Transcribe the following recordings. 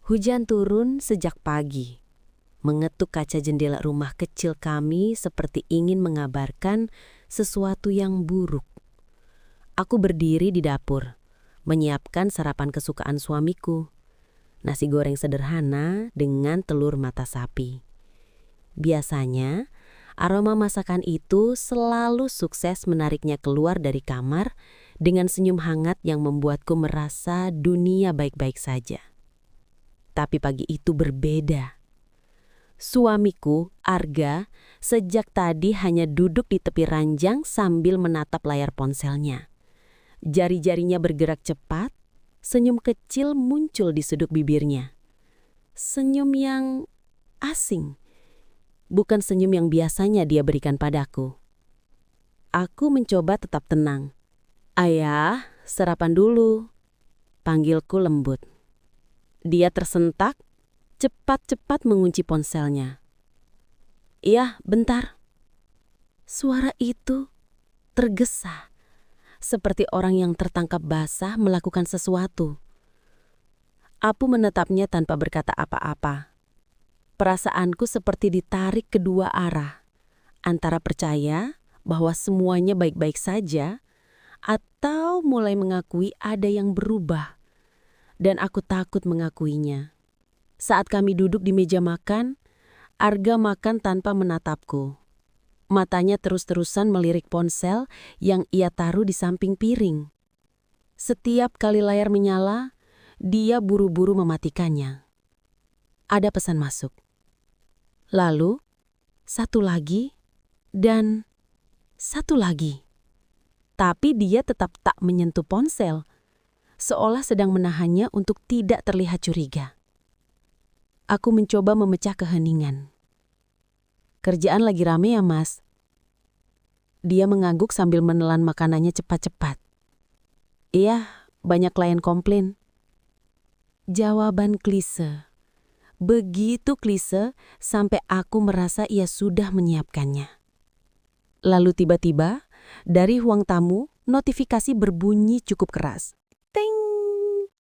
Hujan turun sejak pagi, mengetuk kaca jendela rumah kecil kami seperti ingin mengabarkan sesuatu yang buruk. Aku berdiri di dapur, menyiapkan sarapan kesukaan suamiku. Nasi goreng sederhana dengan telur mata sapi. Biasanya, aroma masakan itu selalu sukses menariknya keluar dari kamar dengan senyum hangat yang membuatku merasa dunia baik-baik saja. Tapi pagi itu berbeda. Suamiku, Arga, sejak tadi hanya duduk di tepi ranjang sambil menatap layar ponselnya. Jari-jarinya bergerak cepat, senyum kecil muncul di sudut bibirnya. Senyum yang asing, bukan senyum yang biasanya dia berikan padaku. Aku mencoba tetap tenang. "Ayah, sarapan dulu," panggilku lembut. Dia tersentak, cepat-cepat mengunci ponselnya. "Iya, bentar." Suara itu tergesa, seperti orang yang tertangkap basah melakukan sesuatu. Aku menatapnya tanpa berkata apa-apa. Perasaanku seperti ditarik kedua arah, antara percaya bahwa semuanya baik-baik saja, atau mulai mengakui ada yang berubah, dan aku takut mengakuinya. Saat kami duduk di meja makan, Arga makan tanpa menatapku. Matanya terus-terusan melirik ponsel yang ia taruh di samping piring. Setiap kali layar menyala, dia buru-buru mematikannya. Ada pesan masuk. Lalu, satu lagi, dan satu lagi. Tapi dia tetap tak menyentuh ponsel, seolah sedang menahannya untuk tidak terlihat curiga. Aku mencoba memecah keheningan. "Kerjaan lagi rame ya, Mas?" Dia mengangguk sambil menelan makanannya cepat-cepat. "Iya, banyak klien komplain." Jawaban klise. Begitu klise sampai aku merasa ia sudah menyiapkannya. Lalu tiba-tiba, dari ruang tamu, notifikasi berbunyi cukup keras. Ting!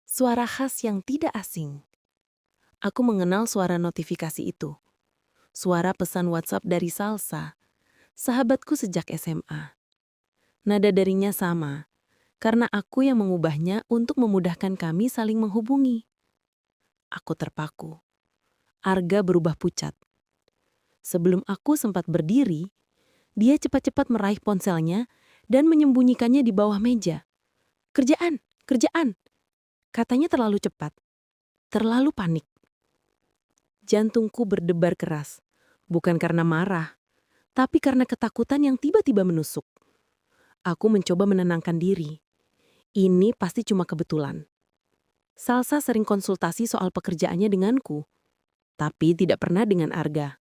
Suara khas yang tidak asing. Aku mengenal suara notifikasi itu. Suara pesan WhatsApp dari Salsa, sahabatku sejak SMA. Nada darinya sama, karena aku yang mengubahnya untuk memudahkan kami saling menghubungi. Aku terpaku. Arga berubah pucat. Sebelum aku sempat berdiri, dia cepat-cepat meraih ponselnya dan menyembunyikannya di bawah meja. "Kerjaan, kerjaan," katanya terlalu cepat, terlalu panik. Jantungku berdebar keras, bukan karena marah, tapi karena ketakutan yang tiba-tiba menusuk. Aku mencoba menenangkan diri. Ini pasti cuma kebetulan. Salsa sering konsultasi soal pekerjaannya denganku, tapi tidak pernah dengan Arga.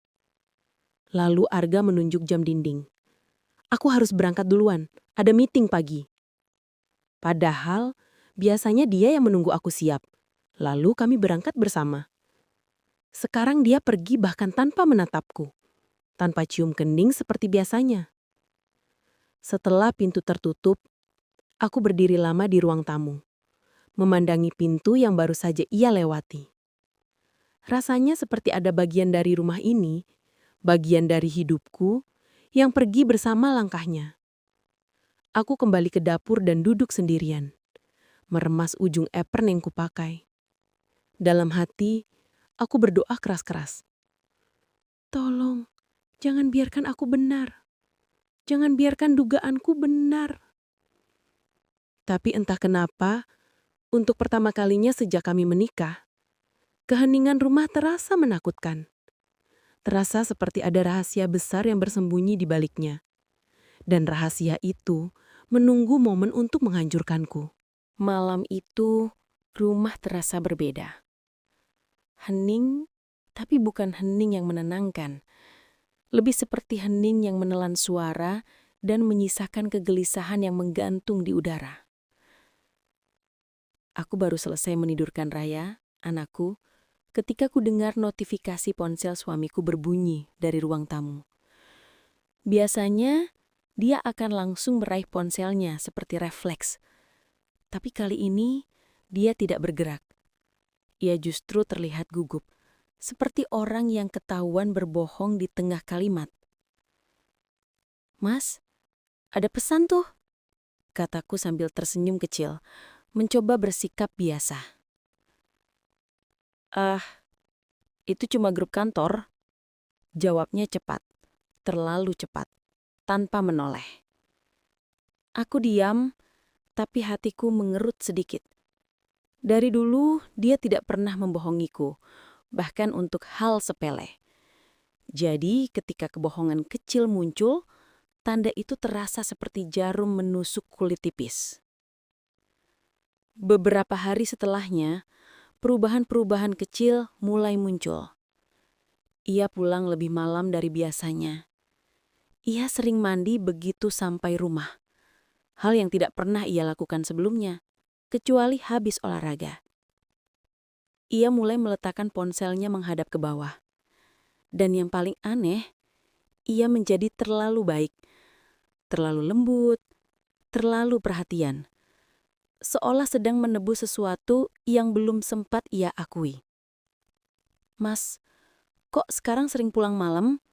Lalu Arga menunjuk jam dinding. "Aku harus berangkat duluan, ada meeting pagi." Padahal, biasanya dia yang menunggu aku siap. Lalu kami berangkat bersama. Sekarang dia pergi bahkan tanpa menatapku, tanpa cium kening seperti biasanya. Setelah pintu tertutup, aku berdiri lama di ruang tamu, memandangi pintu yang baru saja ia lewati. Rasanya seperti ada bagian dari rumah ini, bagian dari hidupku, yang pergi bersama langkahnya. Aku kembali ke dapur dan duduk sendirian, meremas ujung apron yang kupakai. Dalam hati, aku berdoa keras-keras. "Tolong, jangan biarkan aku benar. Jangan biarkan dugaanku benar." Tapi entah kenapa, untuk pertama kalinya sejak kami menikah, keheningan rumah terasa menakutkan. Terasa seperti ada rahasia besar yang bersembunyi di baliknya. Dan rahasia itu menunggu momen untuk menghancurkanku. Malam itu, rumah terasa berbeda. Hening, tapi bukan hening yang menenangkan. Lebih seperti hening yang menelan suara dan menyisakan kegelisahan yang menggantung di udara. Aku baru selesai menidurkan Raya, anakku, ketika ku dengar notifikasi ponsel suamiku berbunyi dari ruang tamu. Biasanya, dia akan langsung meraih ponselnya seperti refleks. Tapi kali ini, dia tidak bergerak. Ia justru terlihat gugup, seperti orang yang ketahuan berbohong di tengah kalimat. "Mas, ada pesan tuh," kataku sambil tersenyum kecil, mencoba bersikap biasa. "Ah, itu cuma grup kantor," jawabnya cepat, terlalu cepat, tanpa menoleh. Aku diam, tapi hatiku mengerut sedikit. Dari dulu, dia tidak pernah membohongiku, bahkan untuk hal sepele. Jadi, ketika kebohongan kecil muncul, tanda itu terasa seperti jarum menusuk kulit tipis. Beberapa hari setelahnya, perubahan-perubahan kecil mulai muncul. Ia pulang lebih malam dari biasanya. Ia sering mandi begitu sampai rumah. Hal yang tidak pernah ia lakukan sebelumnya, kecuali habis olahraga. Ia mulai meletakkan ponselnya menghadap ke bawah. Dan yang paling aneh, ia menjadi terlalu baik, terlalu lembut, terlalu perhatian. Seolah sedang menebus sesuatu yang belum sempat ia akui. "Mas, kok sekarang sering pulang malam?"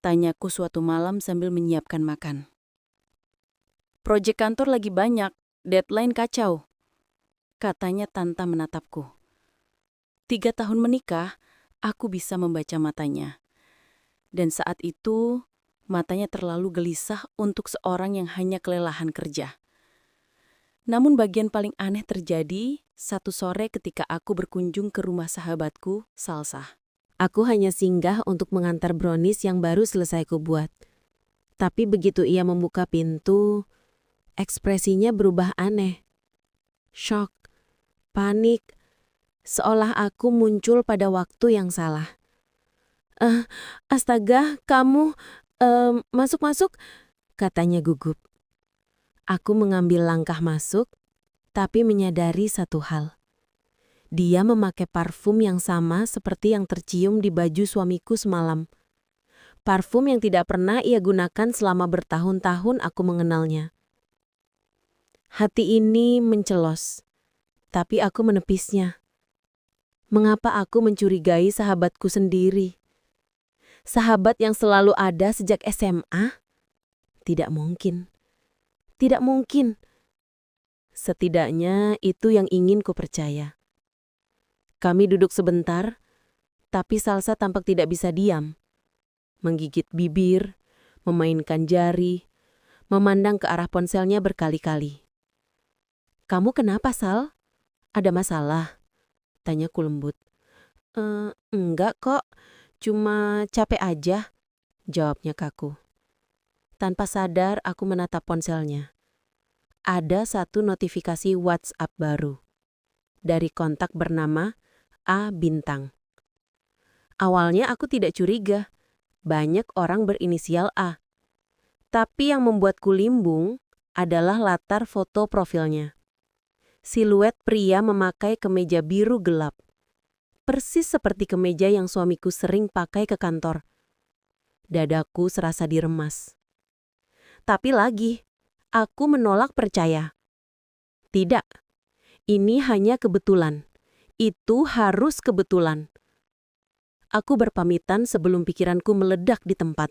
tanyaku suatu malam sambil menyiapkan makan. "Proyek kantor lagi banyak, deadline kacau," katanya tanpa menatapku. 3 tahun menikah, aku bisa membaca matanya. Dan saat itu, matanya terlalu gelisah untuk seorang yang hanya kelelahan kerja. Namun bagian paling aneh terjadi satu sore ketika aku berkunjung ke rumah sahabatku, Salsa. Aku hanya singgah untuk mengantar brownies yang baru selesai kubuat. Tapi begitu ia membuka pintu, ekspresinya berubah aneh. Shock, panik, seolah aku muncul pada waktu yang salah. Astaga, kamu, masuk-masuk," katanya gugup. Aku mengambil langkah masuk, tapi menyadari satu hal. Dia memakai parfum yang sama seperti yang tercium di baju suamiku semalam. Parfum yang tidak pernah ia gunakan selama bertahun-tahun aku mengenalnya. Hati ini mencelos, tapi aku menepisnya. Mengapa aku mencurigai sahabatku sendiri? Sahabat yang selalu ada sejak SMA? Tidak mungkin. Tidak mungkin. Setidaknya itu yang ingin ku percaya. Kami duduk sebentar, tapi Salsa tampak tidak bisa diam. Menggigit bibir, memainkan jari, memandang ke arah ponselnya berkali-kali. "Kamu kenapa, Sal? Ada masalah?" tanyaku lembut. Enggak kok, cuma capek aja," jawabnya kaku. Tanpa sadar aku menatap ponselnya. Ada satu notifikasi WhatsApp baru. Dari kontak bernama A Bintang. Awalnya aku tidak curiga, banyak orang berinisial A. Tapi yang membuatku limbung adalah latar foto profilnya. Siluet pria memakai kemeja biru gelap. Persis seperti kemeja yang suamiku sering pakai ke kantor. Dadaku serasa diremas. Tapi lagi, aku menolak percaya. Tidak, ini hanya kebetulan. Itu harus kebetulan. Aku berpamitan sebelum pikiranku meledak di tempat.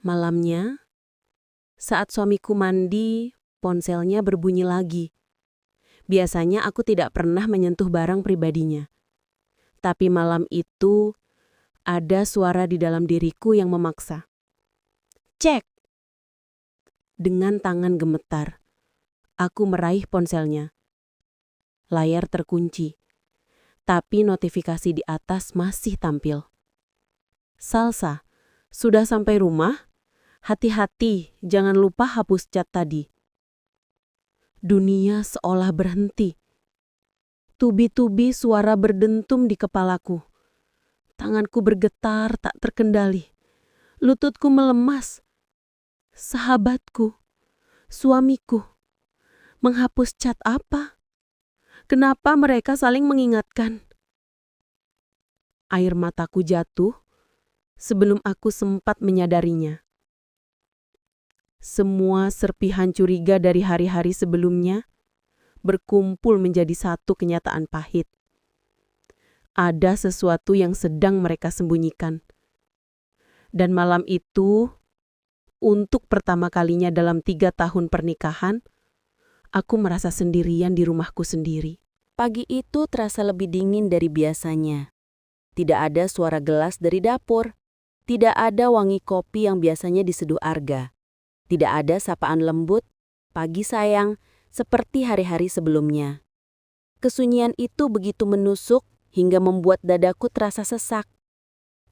Malamnya, saat suamiku mandi, ponselnya berbunyi lagi. Biasanya aku tidak pernah menyentuh barang pribadinya. Tapi malam itu, ada suara di dalam diriku yang memaksa. "Cek!" Dengan tangan gemetar, aku meraih ponselnya. Layar terkunci, tapi notifikasi di atas masih tampil. "Salsa, sudah sampai rumah? Hati-hati, jangan lupa hapus chat tadi." Dunia seolah berhenti. Tubi-tubi suara berdentum di kepalaku. Tanganku bergetar tak terkendali. Lututku melemas. Sahabatku, suamiku, menghapus chat apa? Kenapa mereka saling mengingatkan? Air mataku jatuh sebelum aku sempat menyadarinya. Semua serpihan curiga dari hari-hari sebelumnya berkumpul menjadi satu kenyataan pahit. Ada sesuatu yang sedang mereka sembunyikan. Dan malam itu, untuk pertama kalinya dalam 3 tahun pernikahan, aku merasa sendirian di rumahku sendiri. Pagi itu terasa lebih dingin dari biasanya. Tidak ada suara gelas dari dapur. Tidak ada wangi kopi yang biasanya diseduh Arga. Tidak ada sapaan lembut, "Pagi sayang," seperti hari-hari sebelumnya. Kesunyian itu begitu menusuk hingga membuat dadaku terasa sesak.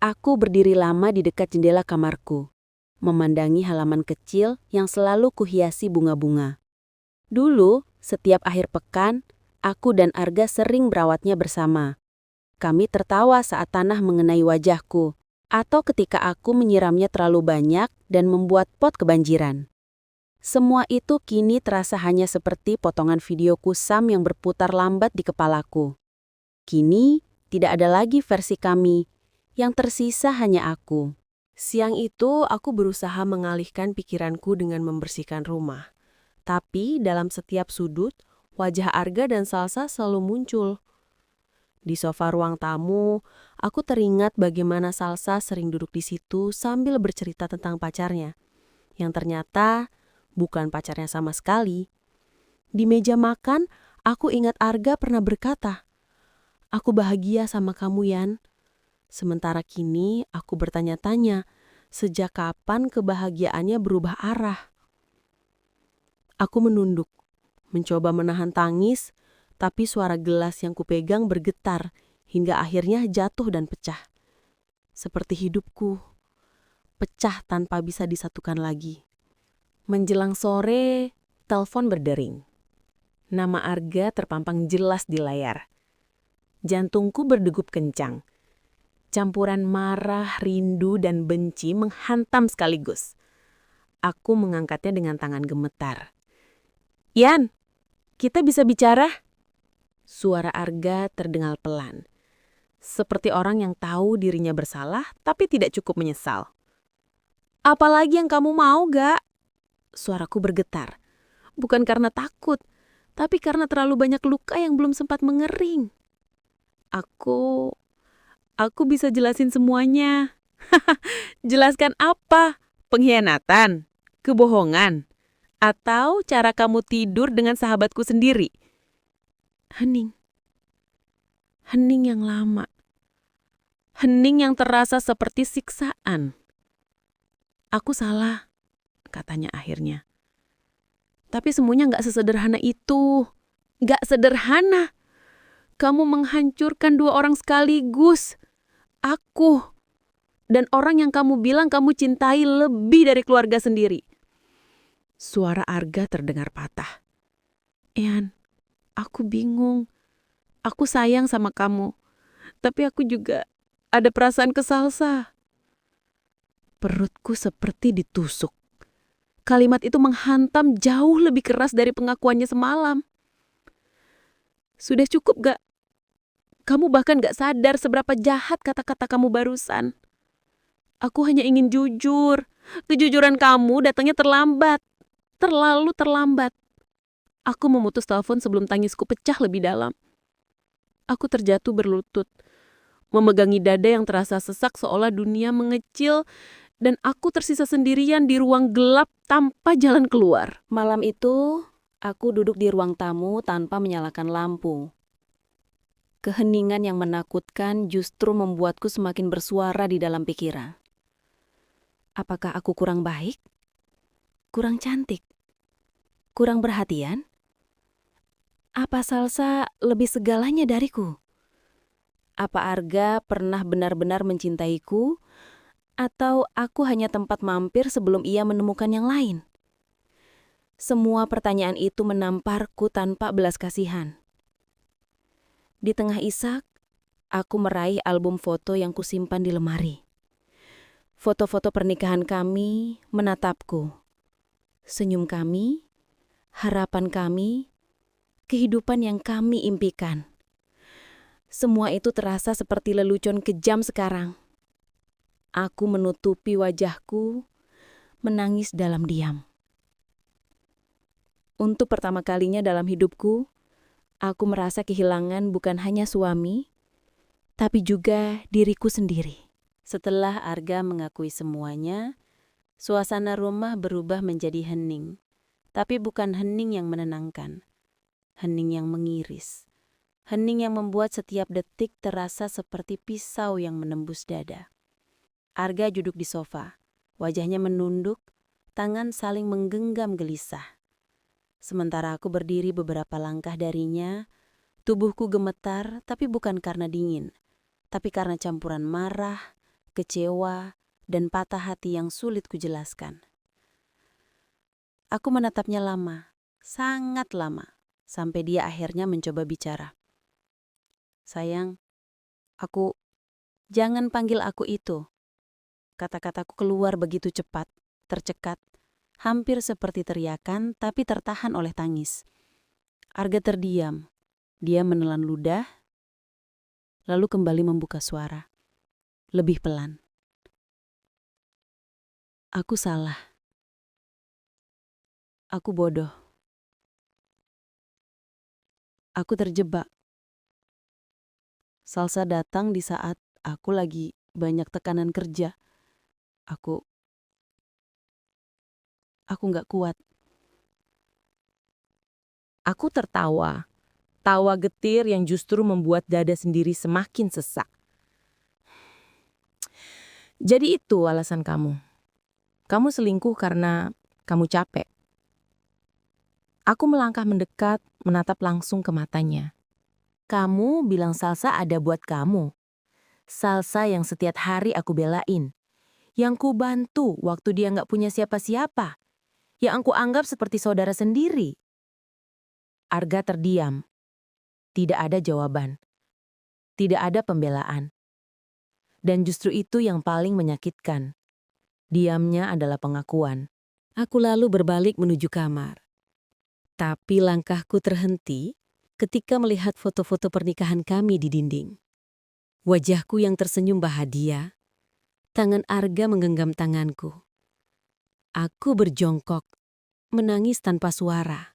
Aku berdiri lama di dekat jendela kamarku, memandangi halaman kecil yang selalu kuhiasi bunga-bunga. Dulu, setiap akhir pekan, aku dan Arga sering merawatnya bersama. Kami tertawa saat tanah mengenai wajahku, atau ketika aku menyiramnya terlalu banyak dan membuat pot kebanjiran. Semua itu kini terasa hanya seperti potongan video kusam yang berputar lambat di kepalaku. Kini, tidak ada lagi versi kami, yang tersisa hanya aku. Siang itu aku berusaha mengalihkan pikiranku dengan membersihkan rumah. Tapi dalam setiap sudut, wajah Arga dan Salsa selalu muncul. Di sofa ruang tamu, aku teringat bagaimana Salsa sering duduk di situ sambil bercerita tentang pacarnya, yang ternyata bukan pacarnya sama sekali. Di meja makan, aku ingat Arga pernah berkata, "Aku bahagia sama kamu, Yan." Sementara kini aku bertanya-tanya, sejak kapan kebahagiaannya berubah arah? Aku menunduk, mencoba menahan tangis, tapi suara gelas yang kupegang bergetar hingga akhirnya jatuh dan pecah. Seperti hidupku, pecah tanpa bisa disatukan lagi. Menjelang sore, telepon berdering. Nama Arga terpampang jelas di layar. Jantungku berdegup kencang. Campuran marah, rindu, dan benci menghantam sekaligus. Aku mengangkatnya dengan tangan gemetar. "Yan, kita bisa bicara?" Suara Arga terdengar pelan. Seperti orang yang tahu dirinya bersalah, tapi tidak cukup menyesal. "Apalagi yang kamu mau, Gak?" Suaraku bergetar. Bukan karena takut, tapi karena terlalu banyak luka yang belum sempat mengering. Aku bisa jelasin semuanya. Jelaskan apa? Pengkhianatan? Kebohongan? Atau cara kamu tidur dengan sahabatku sendiri? Hening. Hening yang lama. Hening yang terasa seperti siksaan. "Aku salah," katanya akhirnya. "Tapi semuanya gak sesederhana itu. Gak sederhana. Kamu menghancurkan 2 orang sekaligus. Aku dan orang yang kamu bilang kamu cintai lebih dari keluarga sendiri." Suara Arga terdengar patah. "Yan, aku bingung. Aku sayang sama kamu. Tapi aku juga ada perasaan ke Salsa." Perutku seperti ditusuk. Kalimat itu menghantam jauh lebih keras dari pengakuannya semalam. "Sudah cukup gak? Kamu bahkan gak sadar seberapa jahat kata-kata kamu barusan. Aku hanya ingin jujur. Kejujuran kamu datangnya terlambat. Terlalu terlambat." Aku memutus telepon sebelum tangisku pecah lebih dalam. Aku terjatuh berlutut, memegangi dada yang terasa sesak seolah dunia mengecil dan aku tersisa sendirian di ruang gelap tanpa jalan keluar. Malam itu, aku duduk di ruang tamu tanpa menyalakan lampu. Keheningan yang menakutkan justru membuatku semakin bersuara di dalam pikiran. Apakah aku kurang baik? Kurang cantik? Kurang perhatian? Apa Salsa lebih segalanya dariku? Apa Arga pernah benar-benar mencintaiku? Atau aku hanya tempat mampir sebelum ia menemukan yang lain? Semua pertanyaan itu menamparku tanpa belas kasihan. Di tengah isak, aku meraih album foto yang kusimpan di lemari. Foto-foto pernikahan kami menatapku. Senyum kami, harapan kami, kehidupan yang kami impikan. Semua itu terasa seperti lelucon kejam sekarang. Aku menutupi wajahku, menangis dalam diam. Untuk pertama kalinya dalam hidupku, Aku merasa kehilangan bukan hanya suami, tapi juga diriku sendiri. Setelah Arga mengakui semuanya, suasana rumah berubah menjadi hening. Tapi bukan hening yang menenangkan, hening yang mengiris. Hening yang membuat setiap detik terasa seperti pisau yang menembus dada. Arga duduk di sofa, wajahnya menunduk, tangan saling menggenggam gelisah. Sementara aku berdiri beberapa langkah darinya, tubuhku gemetar tapi bukan karena dingin, tapi karena campuran marah, kecewa, dan patah hati yang sulit kujelaskan. Aku menatapnya lama, sangat lama, sampai dia akhirnya mencoba bicara. Sayang, jangan panggil aku itu. Kata-kataku keluar begitu cepat, tercekat, hampir seperti teriakan tapi tertahan oleh tangis. Arga terdiam. Dia menelan ludah, lalu kembali membuka suara. Lebih pelan. Aku salah. Aku bodoh. Aku terjebak. Salsa datang di saat aku lagi banyak tekanan kerja. Aku gak kuat. Aku tertawa. Tawa getir yang justru membuat dada sendiri semakin sesak. Jadi itu alasan kamu. Kamu selingkuh karena kamu capek. Aku melangkah mendekat, menatap langsung ke matanya. Kamu bilang Salsa ada buat kamu. Salsa yang setiap hari aku belain. Yang ku bantu waktu dia gak punya siapa-siapa. Yang aku anggap seperti saudara sendiri. Arga terdiam. Tidak ada jawaban. Tidak ada pembelaan. Dan justru itu yang paling menyakitkan. Diamnya adalah pengakuan. Aku lalu berbalik menuju kamar. Tapi langkahku terhenti ketika melihat foto-foto pernikahan kami di dinding. Wajahku yang tersenyum bahagia, tangan Arga menggenggam tanganku. Aku berjongkok, menangis tanpa suara.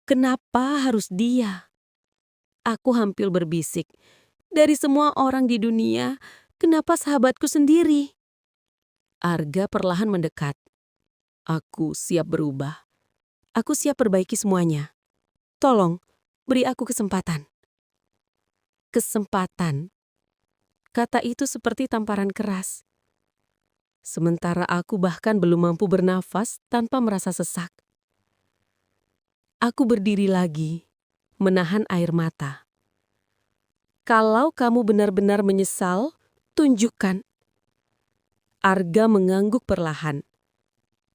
Kenapa harus dia? Aku hampir berbisik. Dari semua orang di dunia, kenapa sahabatku sendiri? Arga perlahan mendekat. Aku siap berubah. Aku siap perbaiki semuanya. Tolong, beri aku kesempatan. Kesempatan. Kata itu seperti tamparan keras. Sementara aku bahkan belum mampu bernafas tanpa merasa sesak. Aku berdiri lagi, menahan air mata. Kalau kamu benar-benar menyesal, tunjukkan. Arga mengangguk perlahan.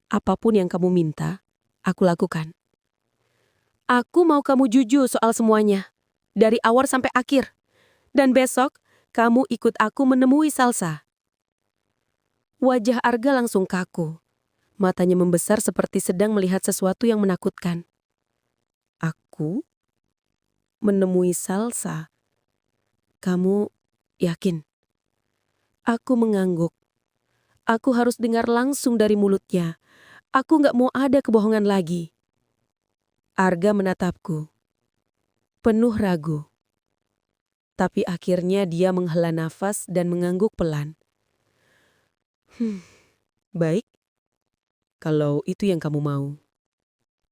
Apapun yang kamu minta, aku lakukan. Aku mau kamu jujur soal semuanya, dari awal sampai akhir. Dan besok, kamu ikut aku menemui Salsa. Wajah Arga langsung kaku. Matanya membesar seperti sedang melihat sesuatu yang menakutkan. Aku? Menemui Salsa? Kamu yakin? Aku mengangguk. Aku harus dengar langsung dari mulutnya. Aku gak mau ada kebohongan lagi. Arga menatapku. Penuh ragu. Tapi akhirnya dia menghela nafas dan mengangguk pelan. Baik. Kalau itu yang kamu mau.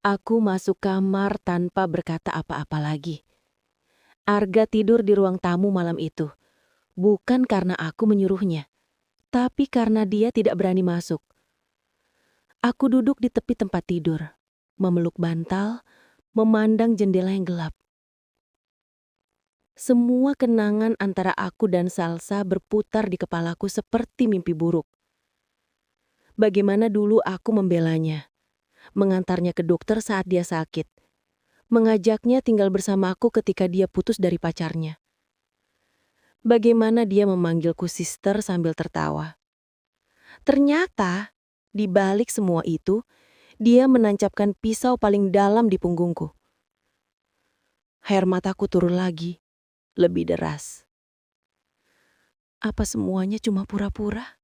Aku masuk kamar tanpa berkata apa-apa lagi. Arga tidur di ruang tamu malam itu. Bukan karena aku menyuruhnya, tapi karena dia tidak berani masuk. Aku duduk di tepi tempat tidur, memeluk bantal, memandang jendela yang gelap. Semua kenangan antara aku dan Salsa berputar di kepalaku seperti mimpi buruk. Bagaimana dulu aku membelanya, mengantarnya ke dokter saat dia sakit, mengajaknya tinggal bersamaku ketika dia putus dari pacarnya. Bagaimana dia memanggilku sister sambil tertawa. Ternyata, di balik semua itu, dia menancapkan pisau paling dalam di punggungku. Air mataku turun lagi. Lebih deras. Apa semuanya cuma pura-pura?